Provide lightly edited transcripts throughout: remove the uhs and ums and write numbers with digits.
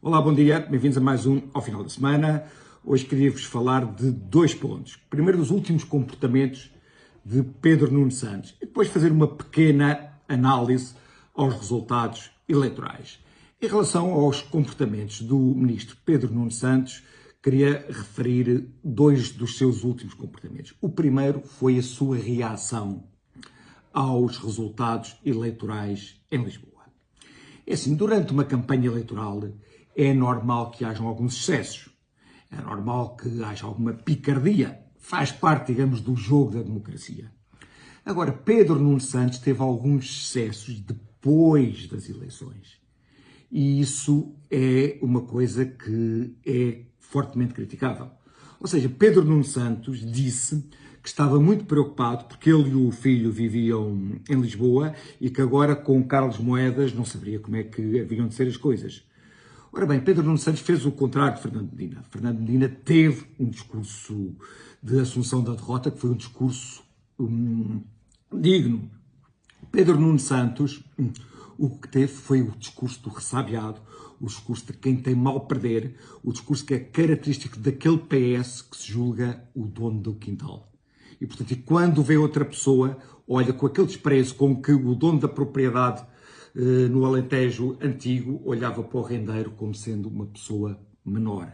Olá, bom dia, bem-vindos a mais um ao final da semana. Hoje queria-vos falar de dois pontos. Primeiro, dos últimos comportamentos de Pedro Nuno Santos e depois fazer uma pequena análise aos resultados eleitorais. Em relação aos comportamentos do ministro Pedro Nuno Santos, queria referir dois dos seus últimos comportamentos. O primeiro foi a sua reação aos resultados eleitorais em Lisboa. É assim, durante uma campanha eleitoral é normal que hajam alguns excessos, é normal que haja alguma picardia, faz parte, digamos, do jogo da democracia. Agora, Pedro Nuno Santos teve alguns excessos depois das eleições e isso é uma coisa que é fortemente criticável. Ou seja, Pedro Nuno Santos disse que estava muito preocupado porque ele e o filho viviam em Lisboa e que agora com Carlos Moedas não saberia como é que haviam de ser as coisas. Ora bem, Pedro Nuno Santos fez o contrário de Fernando Medina. Fernando Medina teve um discurso de assunção da derrota, que foi um discurso digno. Pedro Nuno Santos, o que teve foi o discurso do ressabiado, o discurso de quem tem mal a perder, o discurso que é característico daquele PS que se julga o dono do quintal. E, portanto, quando vê outra pessoa, olha com aquele desprezo com que o dono da propriedade no Alentejo antigo olhava para o rendeiro como sendo uma pessoa menor.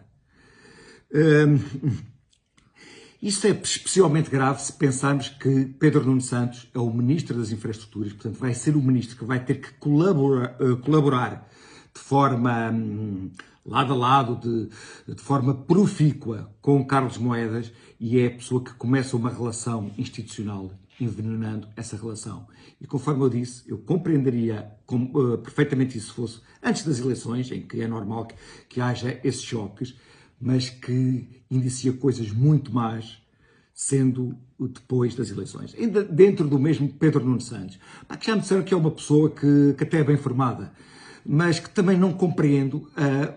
Isto é especialmente grave se pensarmos que Pedro Nuno Santos é o Ministro das Infraestruturas, portanto vai ser o Ministro que vai ter que colaborar de forma lado a lado, de forma profícua com Carlos Moedas e é a pessoa que começa uma relação institucional envenenando essa relação. E conforme eu disse, eu compreenderia perfeitamente isso se fosse antes das eleições, em que é normal que haja esses choques, mas que indicia coisas muito más sendo depois das eleições. Ainda dentro do mesmo Pedro Nuno Santos, que já me disseram que é uma pessoa que até é bem formada, mas que também não compreendo a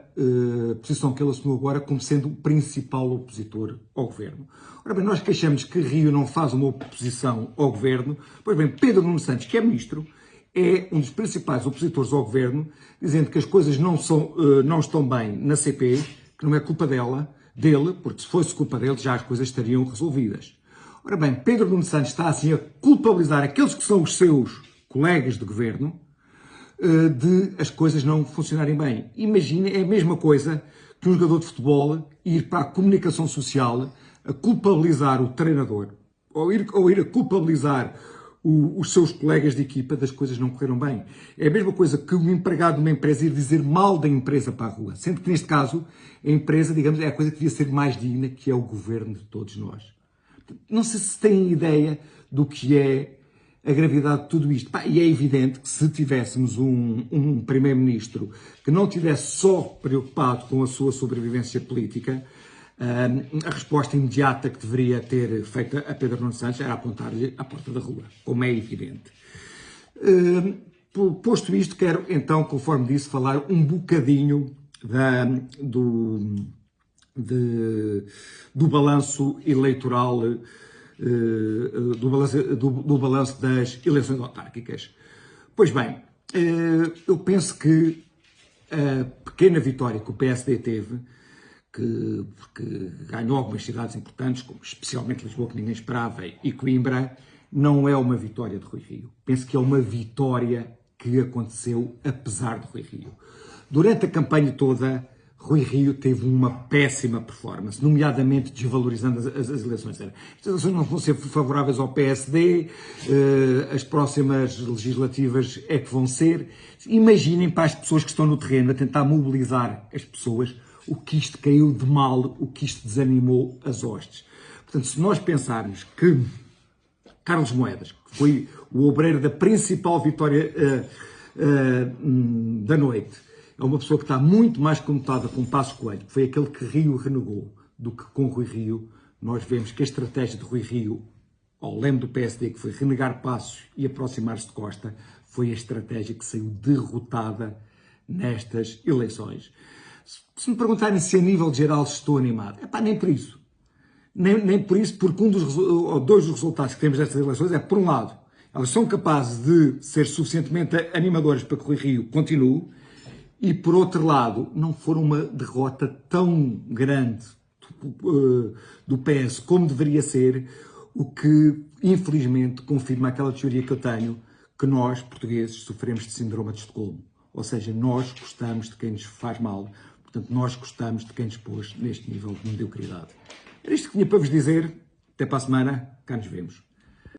posição que ele assumiu agora como sendo o principal opositor ao governo. Ora bem, nós queixamos que Rio não faz uma oposição ao governo, pois bem, Pedro Nuno Santos, que é ministro, é um dos principais opositores ao governo, dizendo que as coisas não estão bem na CP, que não é culpa dele, porque se fosse culpa dele já as coisas estariam resolvidas. Ora bem, Pedro Nuno Santos está assim a culpabilizar aqueles que são os seus colegas de governo, de as coisas não funcionarem bem. Imagina, é a mesma coisa que um jogador de futebol ir para a comunicação social a culpabilizar o treinador, ou ir a culpabilizar os seus colegas de equipa das coisas não correram bem. É a mesma coisa que um empregado de uma empresa ir dizer mal da empresa para a rua, sendo que neste caso a empresa, digamos, é a coisa que devia ser mais digna, que é o governo de todos nós. Não sei se têm ideia do que é a gravidade de tudo isto. E é evidente que se tivéssemos um primeiro-ministro que não estivesse só preocupado com a sua sobrevivência política, a resposta imediata que deveria ter feito a Pedro Nuno Santos era apontar-lhe à porta da rua, como é evidente. Posto isto, quero então, conforme disse, falar um bocadinho do balanço eleitoral, do balanço das eleições autárquicas. Pois bem, eu penso que a pequena vitória que o PSD teve, porque ganhou algumas cidades importantes, como especialmente Lisboa, que ninguém esperava, e Coimbra, não é uma vitória de Rui Rio. Penso que é uma vitória que aconteceu apesar de Rui Rio. Durante a campanha toda, Rui Rio teve uma péssima performance, nomeadamente desvalorizando as eleições. As eleições não vão ser favoráveis ao PSD, as próximas legislativas é que vão ser. Imaginem para as pessoas que estão no terreno a tentar mobilizar as pessoas o que isto caiu de mal, o que isto desanimou as hostes. Portanto, se nós pensarmos que Carlos Moedas, que foi o obreiro da principal vitória da noite, é uma pessoa que está muito mais conotada com Passos Coelho, que foi aquele que Rio renegou, do que com Rui Rio. Nós vemos que a estratégia de Rui Rio, ao leme do PSD, que foi renegar Passos e aproximar-se de Costa, foi a estratégia que saiu derrotada nestas eleições. Se me perguntarem se a nível geral estou animado, nem por isso. Nem por isso, porque dois dos resultados que temos destas eleições é, por um lado, elas são capazes de ser suficientemente animadoras para que Rui Rio continue, e, por outro lado, não for uma derrota tão grande do PS como deveria ser, o que, infelizmente, confirma aquela teoria que eu tenho, que nós, portugueses, sofremos de síndrome de Estocolmo. Ou seja, nós gostamos de quem nos faz mal, portanto, nós gostamos de quem nos pôs neste nível de mediocridade. Era isto que tinha para vos dizer. Até para a semana, cá nos vemos.